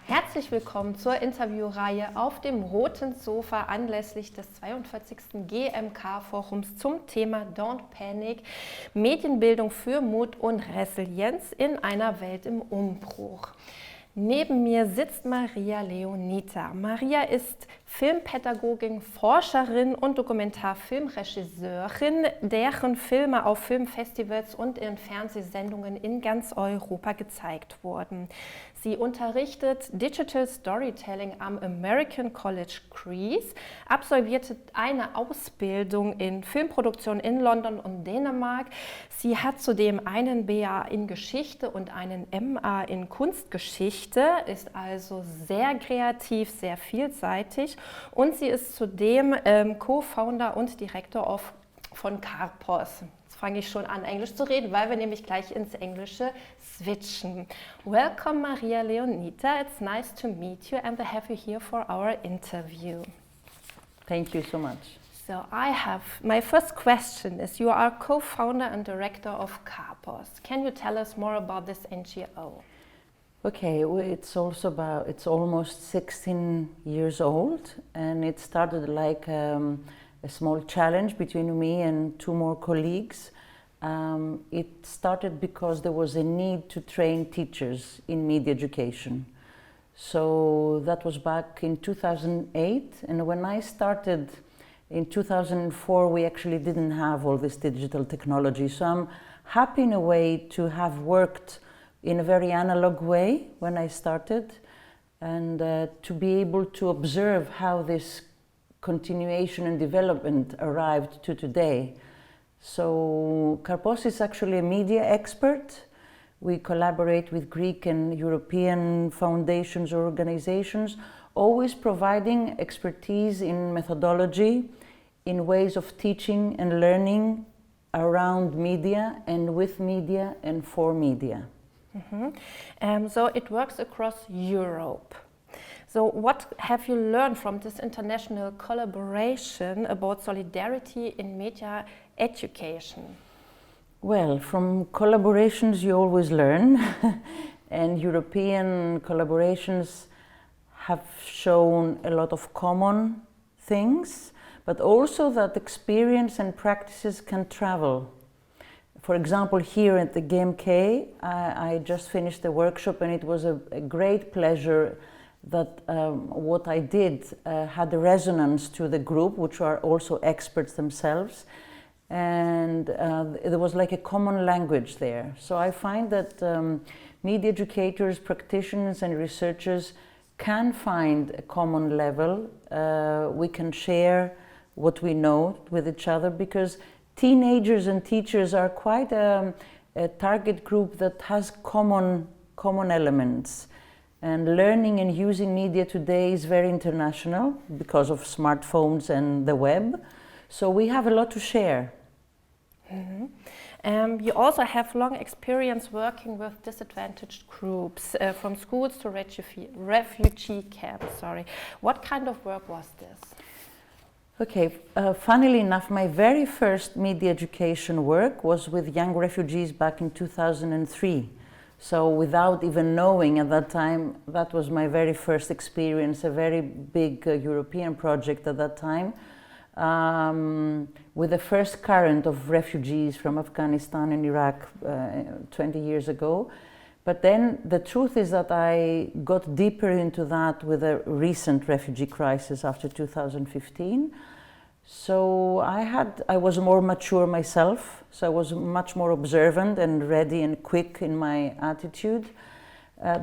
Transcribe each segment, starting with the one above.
Herzlich willkommen zur Interviewreihe auf dem roten Sofa anlässlich des 42. GMK-Forums zum Thema Don't Panic, Medienbildung für Mut und Resilienz in einer Welt im Umbruch. Neben mir sitzt Maria Leonida. Maria ist Filmpädagogin, Forscherin und Dokumentarfilmregisseurin, deren Filme auf Filmfestivals und in Fernsehsendungen in ganz Europa gezeigt wurden. Sie unterrichtet Digital Storytelling am American College Greece, absolvierte eine Ausbildung in Filmproduktion in London und Dänemark. Sie hat zudem einen BA in Geschichte und einen MA in Kunstgeschichte, ist also sehr kreativ, sehr vielseitig und sie ist zudem Co-Founder und Director von Karpos. Jetzt fange ich schon an, Englisch zu reden, weil wir nämlich gleich ins Englische switchen. Welcome, Maria Leonida. It's nice to meet you and to have you here for our interview. Thank you so much. So my first question is, you are co-founder and director of Karpos. Can you tell us more about this NGO? Okay, it's almost 16 years old, and it started like a small challenge between me and two more colleagues. It started because there was a need to train teachers in media education. So that was back in 2008, and when I started in 2004, we actually didn't have all this digital technology. So I'm happy in a way to have worked in a very analog way when I started, and to be able to observe how this continuation and development arrived to today. So Karpos is actually a media expert. We collaborate with Greek and European foundations or organizations, always providing expertise in methodology, in ways of teaching and learning around media and with media and for media. Mm-hmm. So it works across Europe. So what have you learned from this international collaboration about solidarity in media education? Well, from collaborations you always learn, and European collaborations have shown a lot of common things, but also that experience and practices can travel. For example, here at the GMK, I just finished a workshop, and it was a great pleasure that what I did had a resonance to the group, which are also experts themselves, and there was like a common language there. So I find that media educators, practitioners and researchers can find a common level. We can share what we know with each other, because teenagers and teachers are quite a target group that has common elements. And learning and using media today is very international because of smartphones and the web. So we have a lot to share. Mm-hmm. You also have long experience working with disadvantaged groups, from schools to refugee camps. What kind of work was this? Okay, funnily enough, my very first media education work was with young refugees back in 2003. So without even knowing at that time, that was my very first experience, a very big European project at that time, with the first current of refugees from Afghanistan and Iraq 20 years ago. But then the truth is that I got deeper into that with a recent refugee crisis after 2015. So I was more mature myself, so I was much more observant and ready and quick in my attitude.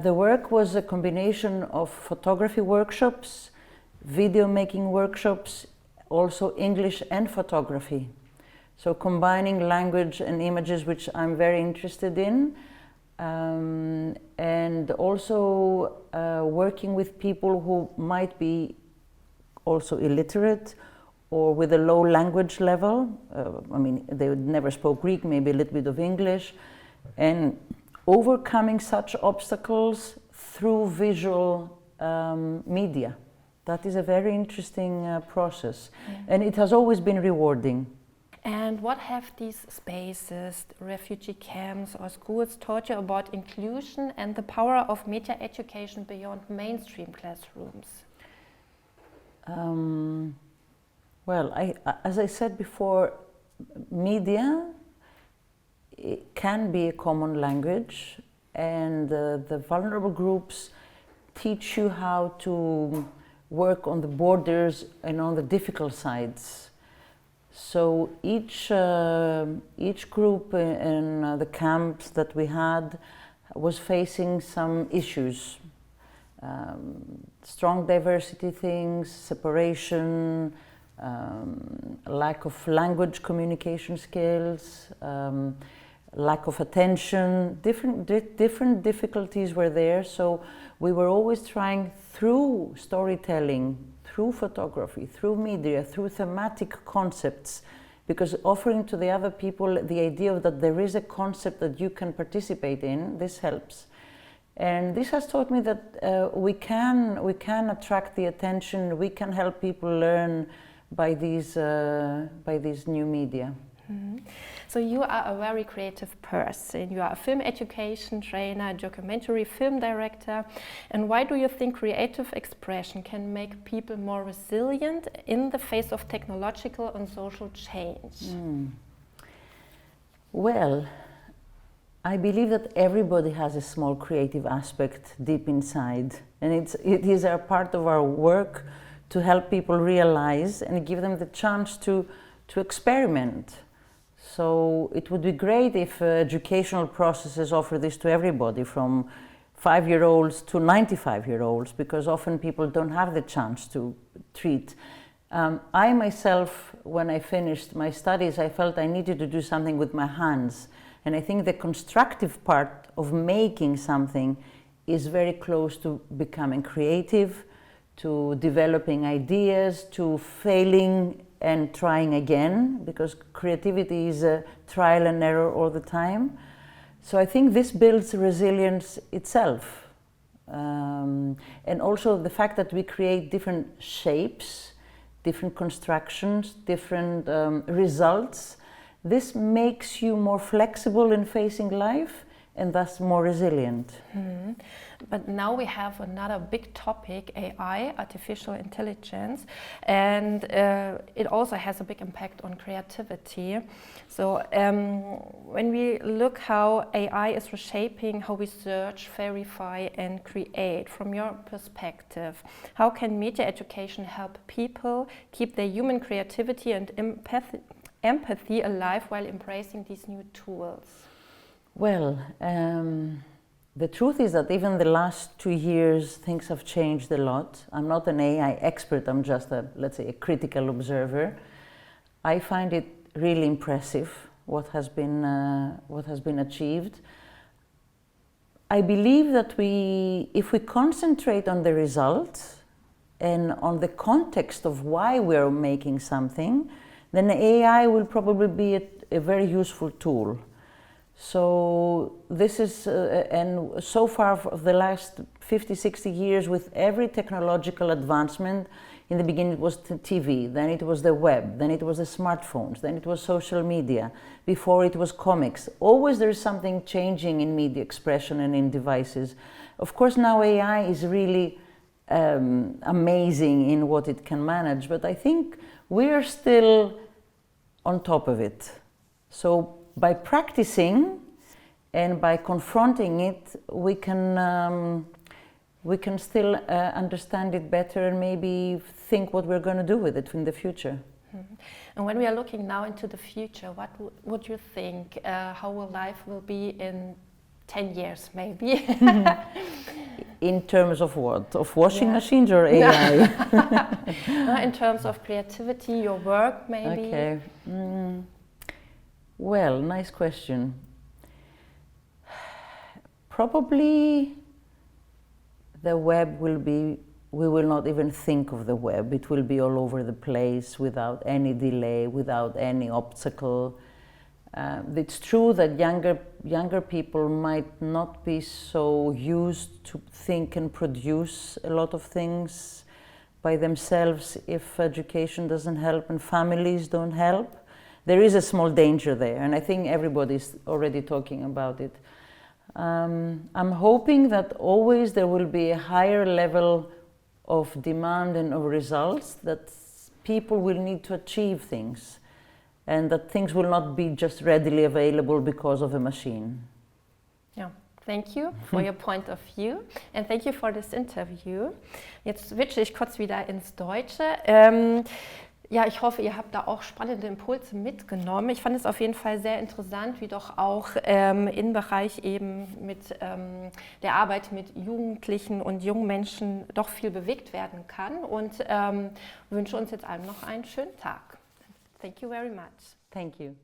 The work was a combination of photography workshops, video making workshops, also English and photography. So combining language and images, which I'm very interested in, and also working with people who might be also illiterate or with a low language level. I mean, they never spoke Greek, maybe a little bit of English, and overcoming such obstacles through visual media. That is a very interesting process, and it has always been rewarding. And what have these spaces, refugee camps or schools taught you about inclusion and the power of media education beyond mainstream classrooms? Well, as I said before, media, it can be a common language, and the vulnerable groups teach you how to work on the borders and on the difficult sides. So each group in the camps that we had was facing some issues. Strong diversity things, separation, lack of language communication skills, lack of attention, different difficulties were there. So we were always trying through storytelling, through photography, through media, through thematic concepts, because offering to the other people the idea that there is a concept that you can participate in, this helps. And this has taught me that we can attract the attention, we can help people learn by these new media. Mm-hmm. So you are a very creative person. You are a film education trainer, documentary film director. And why do you think creative expression can make people more resilient in the face of technological and social change? Well, I believe that everybody has a small creative aspect deep inside, and it is a part of our work to help people realize and give them the chance to experiment. So it would be great if educational processes offer this to everybody, from 5-year-olds to 95-year-olds, because often people don't have the chance to treat. I myself, when I finished my studies, I felt I needed to do something with my hands. And I think the constructive part of making something is very close to becoming creative, to developing ideas, to failing and trying again, because creativity is a trial and error all the time. So I think this builds resilience itself. And also the fact that we create different shapes, different constructions, different results. This makes you more flexible in facing life and thus more resilient. Mm-hmm. But now we have another big topic, AI, artificial intelligence, and it also has a big impact on creativity. So when we look how AI is reshaping how we search, verify and create, from your perspective, how can media education help people keep their human creativity and empathy alive while embracing these new tools? Well, the truth is that even the last 2 years things have changed a lot. I'm not an AI expert, I'm just let's say a critical observer. I find it really impressive what has been achieved. I believe that if we concentrate on the results and on the context of why we're making something, then AI will probably be a very useful tool. So this is, and so far for the last 50, 60 years, with every technological advancement, in the beginning it was the TV, then it was the web, then it was the smartphones, then it was social media, before it was comics. Always there is something changing in media expression and in devices. Of course now AI is really amazing in what it can manage, but I think we're still on top of it. So by practicing and by confronting it, we can still understand it better and maybe think what we're going to do with it in the future. Mm-hmm. And when we are looking now into the future, what would you think, how will life will be in 10 years maybe? In terms of what? Of washing machines or AI? In terms of creativity, your work maybe? Okay. Well, nice question. Probably the web will be, we will not even think of the web. It will be all over the place without any delay, without any obstacle. It's true that younger people might not be so used to think and produce a lot of things by themselves if education doesn't help and families don't help. there is a small danger there, and I think everybody's already talking about it. I'm hoping that always there will be a higher level of demand and of results, that people will need to achieve things, and that things will not be just readily available because of a machine. Ja, thank you for your point of view and thank you for this interview. Jetzt switche ich kurz wieder ins Deutsche. Ja, ich hoffe, ihr habt da auch spannende Impulse mitgenommen. Ich fand es auf jeden Fall sehr interessant, wie doch auch im Bereich eben mit der Arbeit mit Jugendlichen und jungen Menschen doch viel bewegt werden kann und wünsche uns jetzt allen noch einen schönen Tag. Thank you very much. Thank you.